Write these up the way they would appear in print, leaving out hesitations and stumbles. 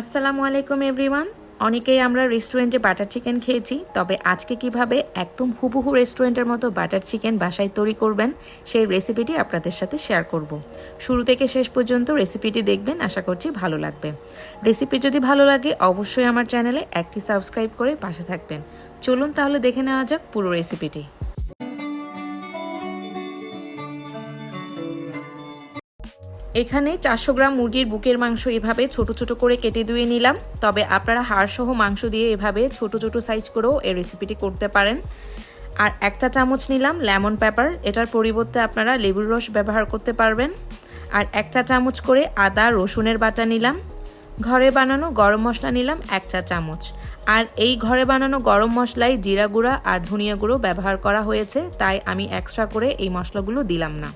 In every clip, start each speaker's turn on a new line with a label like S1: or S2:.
S1: আসসালামু আলাইকুম এভরিওয়ান। অনেকেই আমরা রেস্টুরেন্টে বাটার চিকেন খেয়েছি, তবে আজকে কিভাবে একদম হুবহু রেস্টুরেন্টের মতো বাটার চিকেন বাসায় তৈরি করবেন সেই রেসিপিটি আপনাদের সাথে শেয়ার করব। শুরু থেকে শেষ পর্যন্ত রেসিপিটি দেখবেন, আশা করছি ভালো লাগবে। রেসিপি যদি ভালো লাগে অবশ্যই আমার চ্যানেলে একটি সাবস্ক্রাইব করে পাশে থাকবেন। চলুন তাহলে দেখে নেওয়া যাক পুরো রেসিপিটি। এখানে 400 গ্রাম মুরগির বুকের মাংস এভাবে ছোট ছোট করে কেটে ধুয়ে নিলাম। তবে আপনারা হাড়সহ মাংস দিয়ে এভাবে ছোট ছোট সাইজ করেও এই রেসিপিটি করতে পারেন। আর 1 চা চামচ নিলাম লেমন পেপার, এটার পরিবর্তে আপনারা লেবুর রস ব্যবহার করতে পারবেন। আর 1 চা চামচ করে আদা রসুনের বাটা নিলাম। ঘরে বানানো গরম মশলা নিলাম 1 চা চামচ। আর এই ঘরে বানানো গরম মশলায় জিরা গুঁড়া আর ধনিয়া গুঁড়ো ব্যবহার করা হয়েছে, তাই আমি এক্সট্রা করে এই মশলাগুলো দিলাম না।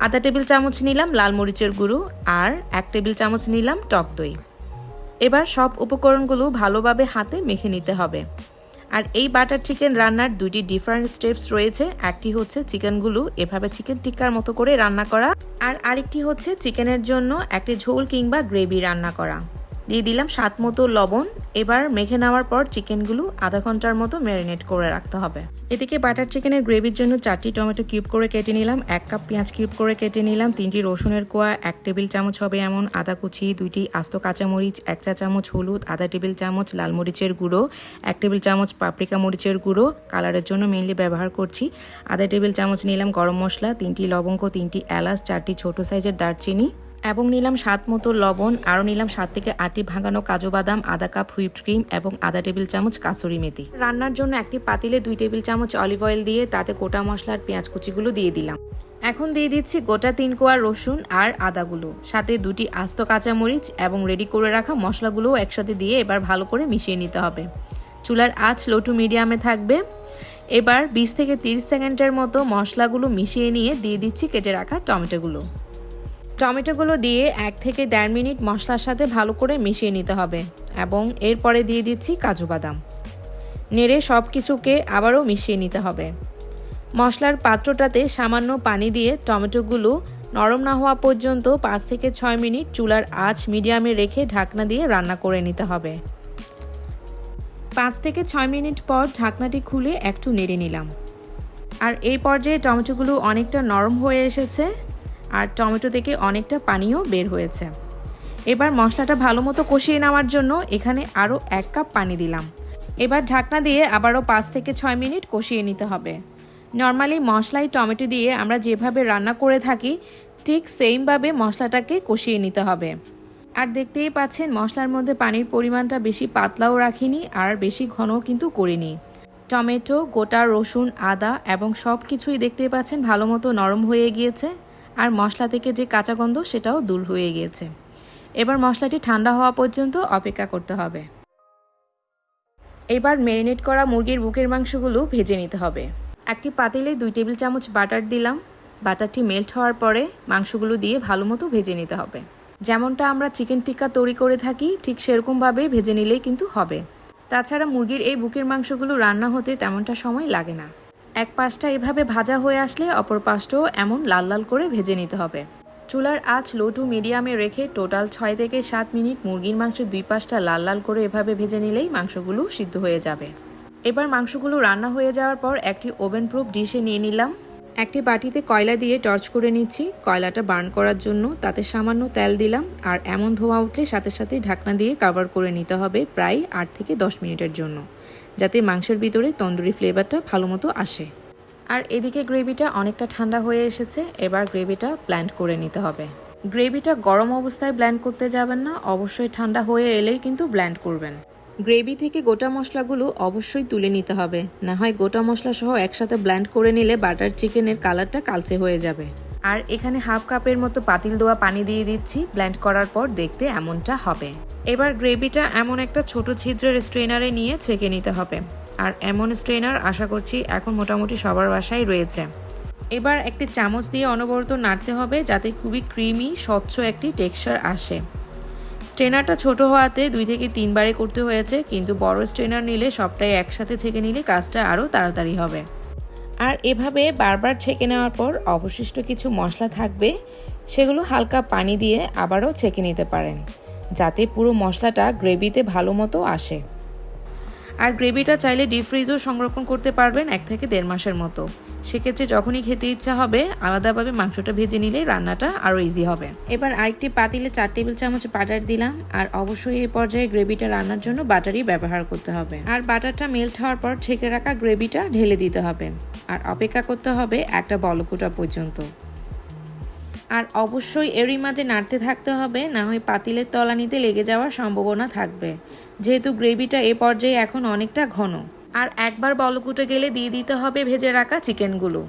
S1: আধা টেবিল চামচ নিলাম লাল মরিচের গুঁড়ো আর 1 টেবিল চামচ নিলাম টক দই। এবার সব উপকরণগুলো ভালোভাবে হাতে মেখে নিতে হবে। আর এই বাটার চিকেন রান্নার দুইটি ডিফারেন্ট স্টেপস রয়েছে। একটি হচ্ছে চিকেনগুলো এভাবে চিকেন টিক্কার মতো করে রান্না করা, আর আরেকটি হচ্ছে চিকেনের জন্য একটি ঝোল কিংবা গ্রেভি রান্না করা। দিয়ে দিলাম স্বাদ মতো লবণ। এবার মেখে নেওয়ার পর চিকেনগুলো আধা ঘন্টার মতো ম্যারিনেট করে রাখতে হবে। এদিকে বাটার চিকেনের গ্রেভির জন্য 4টি টমেটো কিউব করে কেটে নিলাম, 1 কাপ পেঁয়াজ কিউব করে কেটে নিলাম, 3টি রসুনের কোয়া, 1 টেবিল চামচ হবে এমন আদা কুচি, 2টি আস্ত কাঁচামরিচ, 1 চা চামচ হলুদ, আধা টেবিল চামচ লাল মরিচের গুঁড়ো, 1 টেবিল চামচ পাপরিকা মরিচের গুঁড়ো, কালারের জন্য মেইনলি ব্যবহার করছি, আধা টেবিল চামচ নিলাম গরম মশলা, 3টি লবঙ্গ, 3টি এলাচ, 4টি ছোট সাইজের দারচিনি এবং নিলাম স্বাদ মতো লবণ। আরও নিলাম 7 থেকে 8টি ভাঙানো কাজু বাদাম, আধা কাপ হুইপড ক্রিম এবং আধা টেবিল চামচ কাসুরি মেথি। রান্নার জন্য একটি পাতিলে 2 টেবিল চামচ অলিভ অয়েল দিয়ে তাতে গোটা মশলার পেঁয়াজ কুচিগুলো দিয়ে দিলাম। এখন দিয়ে দিচ্ছি গোটা 3 কোয়া রসুন আর আদাগুলো, সাথে 2টি আস্ত কাঁচামরিচ এবং রেডি করে রাখা মশলাগুলোও একসাথে দিয়ে এবার ভালো করে মিশিয়ে নিতে হবে। চুলার আঁচ লো টু মিডিয়ামে থাকবে। এবার 20 থেকে 30 সেকেন্ডের মতো মশলাগুলো মিশিয়ে নিয়ে দিয়ে দিচ্ছি কেটে রাখা টমেটোগুলো দিয়ে 1 থেকে 1.5 মিনিট মশলার সাথে ভালো করে মিশিয়ে নিতে হবে এবং এরপরে দিয়ে দিচ্ছি কাজু বাদাম। নেড়ে সব কিছুকে আবারও মিশিয়ে নিতে হবে। মশলার পাত্রটাতে সামান্য পানি দিয়ে টমেটোগুলো নরম না হওয়া পর্যন্ত 5 থেকে 6 মিনিট চুলার আঁচ মিডিয়ামে রেখে ঢাকনা দিয়ে রান্না করে নিতে হবে। 5 থেকে 6 মিনিট পর ঢাকনাটি খুলে একটু নেড়ে নিলাম। আর এই পর্যায়ে টমেটোগুলো অনেকটা নরম হয়ে এসেছে আর টমেটো থেকে অনেকটা পানিও বের হয়েছে। এবার মশলাটা ভালো মতো কষিয়ে নেওয়ার জন্য এখানে আরও 1 কাপ পানি দিলাম। এবার ঢাকনা দিয়ে আবারও 5 থেকে 6 মিনিট কষিয়ে নিতে হবে। নর্মালি মশলায় টমেটো দিয়ে আমরা যেভাবে রান্না করে থাকি ঠিক সেমভাবে মশলাটাকে কষিয়ে নিতে হবে। আর দেখতেই পাচ্ছেন মশলার মধ্যে পানির পরিমাণটা বেশি পাতলাও রাখিনি আর বেশি ঘনও কিন্তু করিনি। টমেটো, গোটা রসুন, আদা এবং সব কিছুই দেখতেই পাচ্ছেন ভালো মতো নরম হয়ে গিয়েছে আর মশলা থেকে যে কাঁচা গন্ধ সেটাও দূর হয়ে গিয়েছে। এবার মশলাটি ঠান্ডা হওয়া পর্যন্ত অপেক্ষা করতে হবে। এবার ম্যারিনেট করা মুরগির বুকের মাংসগুলো ভেজে নিতে হবে। একটি পাতিলে 2 টেবিল চামচ বাটার দিলাম। বাটারটি মেল্ট হওয়ার পরে মাংসগুলো দিয়ে ভালো মতো ভেজে নিতে হবে। যেমনটা আমরা চিকেন টিক্কা তৈরি করে থাকি ঠিক সেরকমভাবে ভেজে নিলেই কিন্তু হবে। তাছাড়া মুরগির এই বুকের মাংসগুলো রান্না হতে তেমনটা সময় লাগে না। এক পাশটা এভাবে ভাজা হয়ে আসলে অপর পাশটাও এমন লাল লাল করে ভেজে নিতে হবে। চুলার আঁচ লো টু মিডিয়ামে রেখে টোটাল 6 থেকে 7 মিনিট মুরগির মাংসের 2 পাশটা লাল লাল করে এভাবে ভেজে নিলেই মাংসগুলো সিদ্ধ হয়ে যাবে। এবার মাংসগুলো রান্না হয়ে যাওয়ার পর একটি ওভেন প্রুফ ডিশে নিয়ে নিলাম। একটি বাটিতে কয়লা দিয়ে টর্চ করে নিচ্ছি কয়লাটা বার্ন করার জন্য। তাতে সামান্য তেল দিলাম আর এমন ধোঁয়া উঠলে সাথে সাথে ঢাকনা দিয়ে কভার করে নিতে হবে প্রায় 8 থেকে 10 মিনিটের জন্য, যাতে মাংসের ভিতরে তন্দুরি ফ্লেভারটা ভালো মতো আসে। আর এদিকে গ্রেভিটা অনেকটা ঠান্ডা হয়ে এসেছে। এবার গ্রেভিটা ব্লেন্ড করে নিতে হবে। গ্রেভিটা গরম অবস্থায় ব্লেন্ড করতে যাবেন না, অবশ্যই ঠান্ডা হয়ে এলেই কিন্তু ব্লেন্ড করবেন। গ্রেভি থেকে গোটা মশলাগুলো অবশ্যই তুলে নিতে হবে, না হয় গোটা মশলা সহ একসাথে ব্লেন্ড করে নিলে বাটার চিকেনের কালারটা কালচে হয়ে যাবে। আর এখানে হাফ কাপের মতো পাতিল ধোয়া পানি দিয়ে দিচ্ছি। ব্লেন্ড করার পর দেখতে এমনটা হবে। এবার গ্রেভিটা এমন একটা ছোট ছিদ্রের স্ট্রেনারে নিয়ে ছেঁকে নিতে হবে। আর এমন স্ট্রেনার আশা করছি এখন মোটামুটি সবার বাসায় রয়েছে। এবার একটি চামচ দিয়ে অনবরত নাড়তে হবে যাতে খুবই ক্রিমি স্বচ্ছ একটি টেক্সচার আসে। স্ট্রেনারটা ছোট হওয়াতে 2 থেকে 3 বারে করতে হয়েছে, কিন্তু বড় স্ট্রেনার নিলে সবটাই একসাথে ছেঁকে নিলে কাজটা আরও তাড়াতাড়ি হবে। আর এভাবে বারবার ছেঁকে নেওয়ার পর অবশিষ্ট কিছু মশলা থাকবে, সেগুলো হালকা পানি দিয়ে আবারও ছেঁকে নিতে পারেন। যাতে পুরো মশলাটা গ্রেভিতে ভালো মতো আসে। আর গ্রেভিটা চাইলে ডিপ ফ্রিজেও সংরক্ষণ করতে পারবেন 1 থেকে 1.5 মাসের মতো। সেক্ষেত্রে যখনই খেতে ইচ্ছা হবে আলাদাভাবে মাংসটা ভেজে নিলে রান্নাটা আরও ইজি হবে। এবার আরেকটি পাতিলে 4 টেবিল চামচ বাটার দিলাম। আর অবশ্যই এই পর্যায়ে গ্রেভিটা রান্নার জন্য বাটারই ব্যবহার করতে হবে। আর বাটারটা মেল্ট হওয়ার পর ছেঁকে রাখা গ্রেভিটা ঢেলে দিতে হবে। আর অপেক্ষা করতে হবে একটা বলক ওঠা পর্যন্ত। আর অবশ্যই এরই মাঝে নাড়তে থাকতে হবে, না হয় পাতিলের তলানিতে লেগে যাওয়ার সম্ভাবনা থাকবে, যেহেতু গ্রেভিটা এ পর্যায়ে এখন অনেকটা ঘন। আর একবার বলক উঠে গেলে দিয়ে দিতে হবে ভেজে রাখা চিকেনগুলো।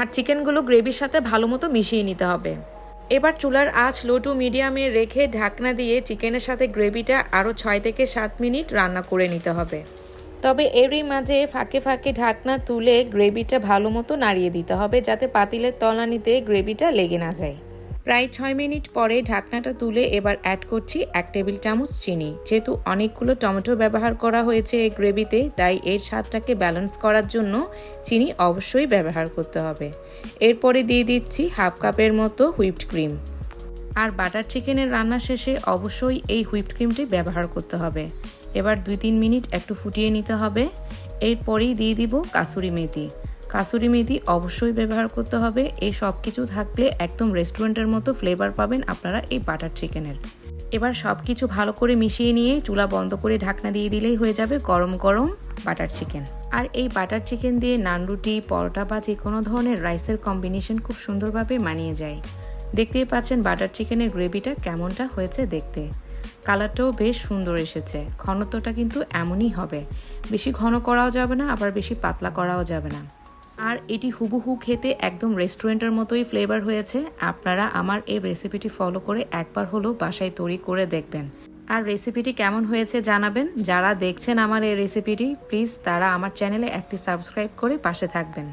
S1: আর চিকেনগুলো গ্রেভির সাথে ভালো মতো মিশিয়ে নিতে হবে। এবার চুলার আঁচ লো টু মিডিয়ামে রেখে ঢাকনা দিয়ে চিকেনের সাথে গ্রেভিটা আরও 6 থেকে 7 মিনিট রান্না করে নিতে হবে। তবে এরই মাঝে ফাঁকে ফাঁকে ঢাকনা তুলে গ্রেভিটা ভালো মতো নাড়িয়ে দিতে হবে, যাতে পাতিলের তলানিতে গ্রেভিটা লেগে না যায়। প্রায় 6 মিনিট পরে ঢাকনাটা তুলে এবার অ্যাড করছি 1 টেবিল চামচ চিনি। যেহেতু অনেকগুলো টমেটো ব্যবহার করা হয়েছে এই গ্রেভিতে, তাই এর স্বাদটাকে ব্যালেন্স করার জন্য চিনি অবশ্যই ব্যবহার করতে হবে। এরপরে দিয়ে দিচ্ছি হাফ কাপের মতো হুইপড ক্রিম। আর বাটার চিকেনের রান্না শেষে অবশ্যই এই হুইপড ক্রিমটি ব্যবহার করতে হবে। এবার 2-3 মিনিট একটু ফুটিয়ে নিতে হবে। এরপরেই দিয়ে দিব কাসুরি মেথি। কাসুরি মেথি অবশ্যই ব্যবহার করতে হবে। এই সব কিছু থাকলে একদম রেস্টুরেন্টের মতো ফ্লেভার পাবেন আপনারা এই বাটার চিকেনের। এবার সব কিছু ভালো করে মিশিয়ে নিয়ে চুলা বন্ধ করে ঢাকনা দিয়ে দিলেই হয়ে যাবে গরম গরম বাটার চিকেন। আর এই বাটার চিকেন দিয়ে নান রুটি, পরোটা বা যে কোনো ধরনের রাইসের কম্বিনেশন খুব সুন্দরভাবে মানিয়ে যায়। দেখতেই পাচ্ছেন বাটার চিকেনের গ্রেভিটা কেমনটা হয়েছে দেখতে। কালারটাও বেশ সুন্দর এসেছে। ঘনত্বটা কিন্তু এমনই হবে, বেশি ঘন করাও যাবে না, আবার বেশি পাতলা করাও যাবে না। আর এটি হুবহু খেতে একদম রেস্টুরেন্টের মতোই ফ্লেভার হয়েছে। আপনারা আমার এই রেসিপিটি ফলো করে একবার হলেও বাসায় তৈরি করে দেখবেন। আর রেসিপিটি কেমন হয়েছে জানাবেন। যারা দেখছেন আমার এই রেসিপিটি, প্লিজ তারা আমার চ্যানেলে একটি সাবস্ক্রাইব করে পাশে থাকবেন।